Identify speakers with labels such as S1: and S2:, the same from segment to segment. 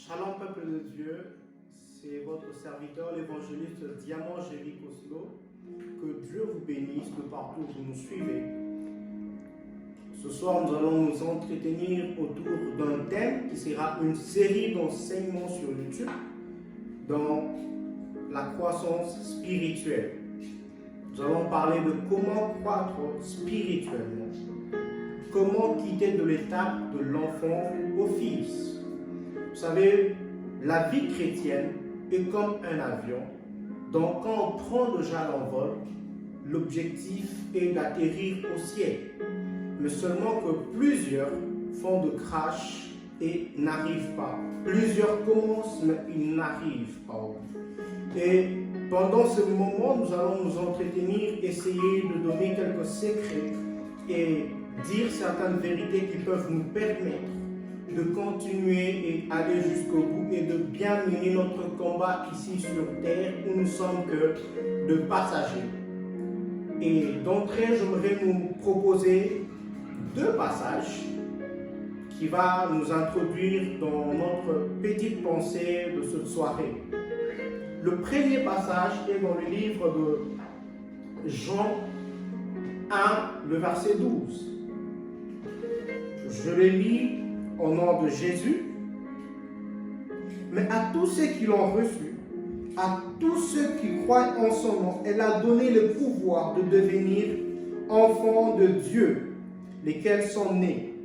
S1: Shalom peuple de Dieu, c'est votre serviteur l'évangéliste Diamant Géry Oslo. Que Dieu vous bénisse de partout où vous nous suivez. Ce soir nous allons nous entretenir autour d'un thème qui sera une série d'enseignements sur YouTube dans la croissance spirituelle. Nous allons parler de comment croître spirituellement, comment quitter de l'étape de l'enfant au fils. Vous savez, la vie chrétienne est comme un avion. Donc, quand on prend déjà l'envol, l'objectif est d'atterrir au ciel. Mais seulement que plusieurs font de crash et n'arrivent pas. Plusieurs commencent, mais ils n'arrivent pas. Et pendant ce moment, nous allons nous entretenir, essayer de donner quelques secrets et dire certaines vérités qui peuvent nous permettre de continuer et aller jusqu'au bout et de bien mener notre combat ici sur terre où nous sommes que de passagers. Et d'entrée, j'aimerais nous proposer deux passages qui vont nous introduire dans notre petite pensée de cette soirée. Le premier passage est dans le livre de Jean 1, le verset 12. Je le lis au nom de Jésus. Mais à tous ceux qui l'ont reçu, à tous ceux qui croient en son nom, elle a donné le pouvoir de devenir enfants de Dieu, lesquels sont nés.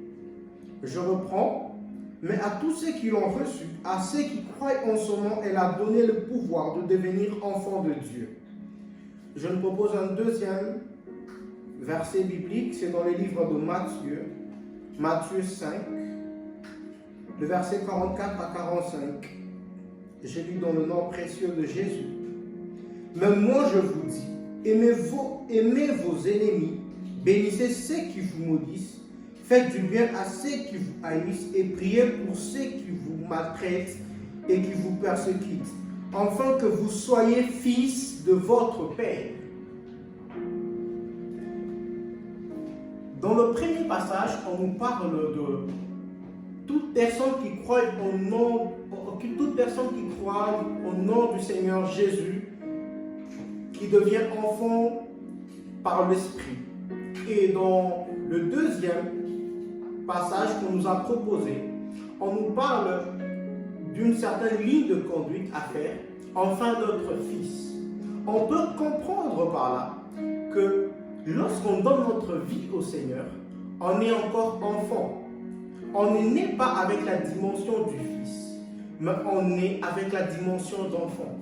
S1: Je reprends. Mais à tous ceux qui l'ont reçu, à ceux qui croient en son nom, elle a donné le pouvoir de devenir enfants de Dieu. Je vous propose un deuxième verset biblique, c'est dans le livre de Matthieu, Matthieu 5, le verset 44 à 45. Je lis dans le nom précieux de Jésus. Mais moi je vous dis, aimez vos ennemis, bénissez ceux qui vous maudissent, faites du bien à ceux qui vous haïssent et priez pour ceux qui vous maltraitent et qui vous persécutent, afin que vous soyez fils de votre Père. Dans le premier passage, on nous parle de toute personne qui croit au nom du Seigneur Jésus, qui devient enfant par l'Esprit. Et dans le deuxième passage qu'on nous a proposé, on nous parle d'une certaine ligne de conduite à faire, enfin notre fils. On peut comprendre par là que lorsqu'on donne notre vie au Seigneur, on est encore enfant. On n'est né pas avec la dimension du fils, mais on est avec la dimension d'enfant.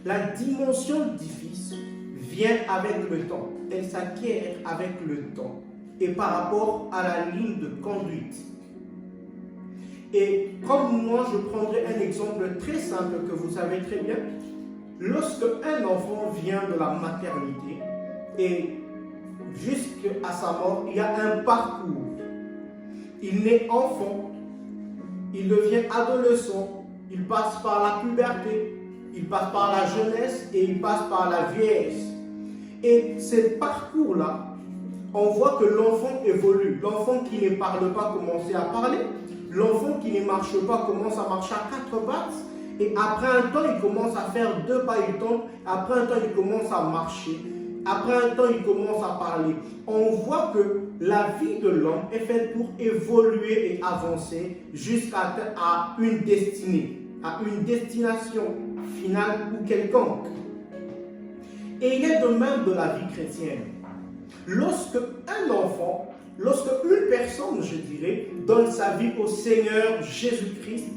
S1: La dimension du fils vient avec le temps. Elle s'acquiert avec le temps et par rapport à la ligne de conduite. Et comme moi, je prendrai un exemple très simple que vous savez très bien. Lorsque un enfant vient de la maternité et jusqu'à sa mort, il y a un parcours. Il naît enfant, il devient adolescent, il passe par la puberté, il passe par la jeunesse et il passe par la vieillesse. Et ce parcours-là, on voit que l'enfant évolue. L'enfant qui ne parle pas commence à parler. L'enfant qui ne marche pas commence à marcher à 4 pattes. Et après un temps, il commence à faire 2 pas, il tombe. Après un temps, il commence à marcher. Après un temps, il commence à parler. On voit que la vie de l'homme est faite pour évoluer et avancer jusqu'à une destinée, à une destination finale ou quelconque. Et il est de même de la vie chrétienne. Lorsque un enfant, lorsque une personne, je dirais, donne sa vie au Seigneur Jésus-Christ,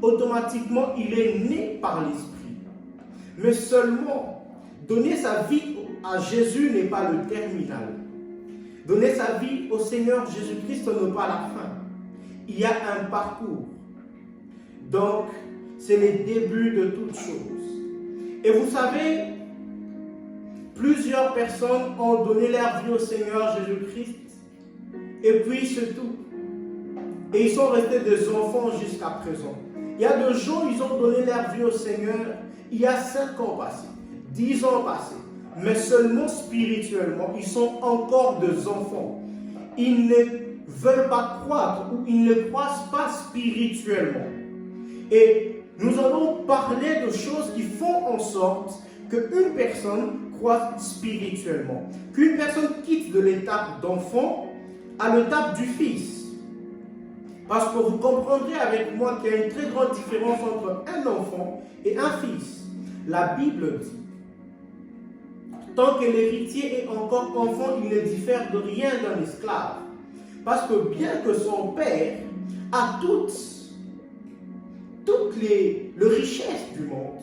S1: automatiquement, il est né par l'Esprit. Mais seulement, donner sa vie à Jésus n'est pas le terminal. Donner sa vie au Seigneur Jésus-Christ n'est pas la fin. Il y a un parcours. Donc, c'est le début de toute chose. Et vous savez, plusieurs personnes ont donné leur vie au Seigneur Jésus-Christ. Et puis c'est tout. Et ils sont restés des enfants jusqu'à présent. Il y a des gens, ils ont donné leur vie au Seigneur il y a 5 ans passés, 10 ans passés. Mais seulement spirituellement, ils sont encore des enfants. Ils ne veulent pas croître ou ils ne croissent pas spirituellement. Et nous allons parler de choses qui font en sorte qu'une personne croisse spirituellement, qu'une personne quitte de l'étape d'enfant à l'étape du fils. Parce que vous comprendrez avec moi qu'il y a une très grande différence entre un enfant et un fils. La Bible dit, tant que l'héritier est encore enfant, il ne diffère de rien d'un esclave. Parce que bien que son père a toutes les richesses du monde,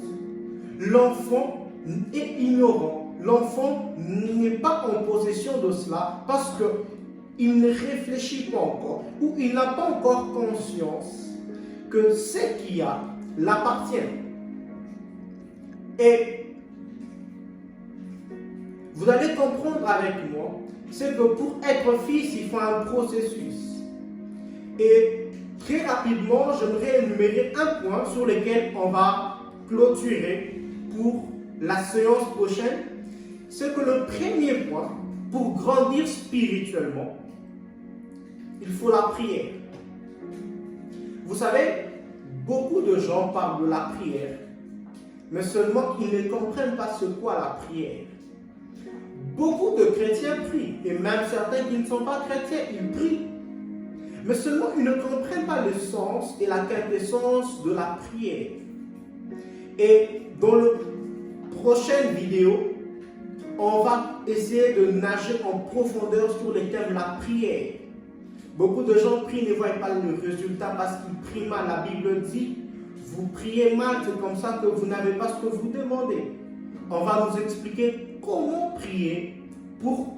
S1: l'enfant est ignorant. L'enfant n'est pas en possession de cela parce qu'il ne réfléchit pas encore ou il n'a pas encore conscience que ce qu'il a l'appartient. Et vous allez comprendre avec moi, c'est que pour être fils, il faut un processus. Et très rapidement, j'aimerais énumérer un point sur lequel on va clôturer pour la séance prochaine. C'est que le premier point, pour grandir spirituellement, il faut la prière. Vous savez, beaucoup de gens parlent de la prière, mais seulement ils ne comprennent pas ce qu'est la prière. Beaucoup de chrétiens prient, et même certains qui ne sont pas chrétiens, ils prient. Mais seulement ils ne comprennent pas le sens et la quintessence de la prière. Et dans la prochaine vidéo, on va essayer de nager en profondeur sur le thème de la prière. Beaucoup de gens prient, ne voient pas le résultat parce qu'ils prient mal. La Bible dit, vous priez mal, c'est comme ça que vous n'avez pas ce que vous demandez. On va nous expliquer comment prier pour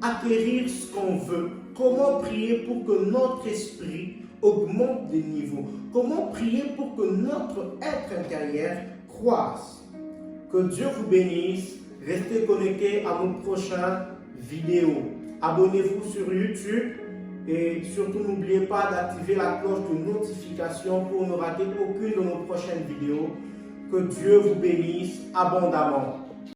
S1: acquérir ce qu'on veut. Comment prier pour que notre esprit augmente de niveau. Comment prier pour que notre être intérieur croisse. Que Dieu vous bénisse. Restez connectés à nos prochaines vidéos. Abonnez-vous sur YouTube et surtout n'oubliez pas d'activer la cloche de notification pour ne rater aucune de nos prochaines vidéos. Que Dieu vous bénisse abondamment.